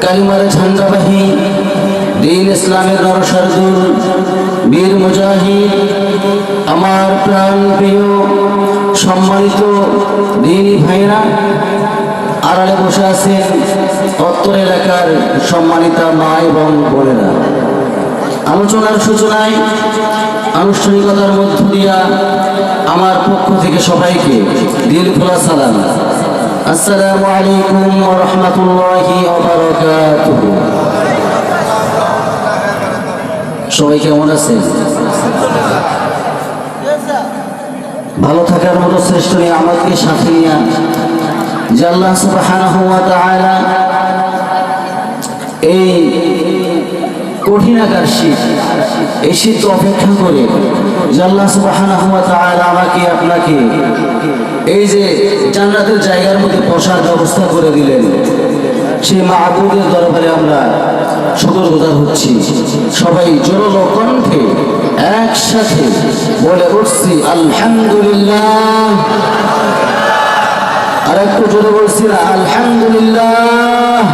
কালিমার ঝান্ডাবাহী দিন ইসলামের নরসরদুল বীর মুজাহিদ আমার প্রাণ প্রিয় সম্মানিত দিনী ভাইরা, আড়ালে বসে আছেন উত্তর এলাকার সম্মানিতা মা এবং বোনেরা। আলোচনার সূচনায় আনুষ্ঠানিকতার মধ্য দিয়া আমার পক্ষ থেকে সবাইকে দিল খোলা সালাম। আসসালামু আলাইকুম ওয়া রাহমাতুল্লাহি ওয়া বারাকাতুহু। সবাই কেমন আছেন? ভালো থাকার মতো শ্রেষ্ঠ নিয়ে আমাকে সাথে নিয়ে যে আল্লাহ সুবহানাহু ওয়া তাআলা এই কঠিনাকার শীত, এই শীত অপেক্ষা করে যে আল্লাহ সুবহানাহু ওয়া তাআলা আমাকে আপনাকে এই যে জান্নাতের জায়গার মধ্যে বসার ব্যবস্থা করে দিলেন, সেই মাহবুবের দরবারে আমরা শুকরগুজার হচ্ছি। সবাই জোরালো কণ্ঠে একসাথে বলে উঠছি আলহামদুলিল্লাহ। আর একটু জোরে বলছি না আলহামদুলিল্লাহ।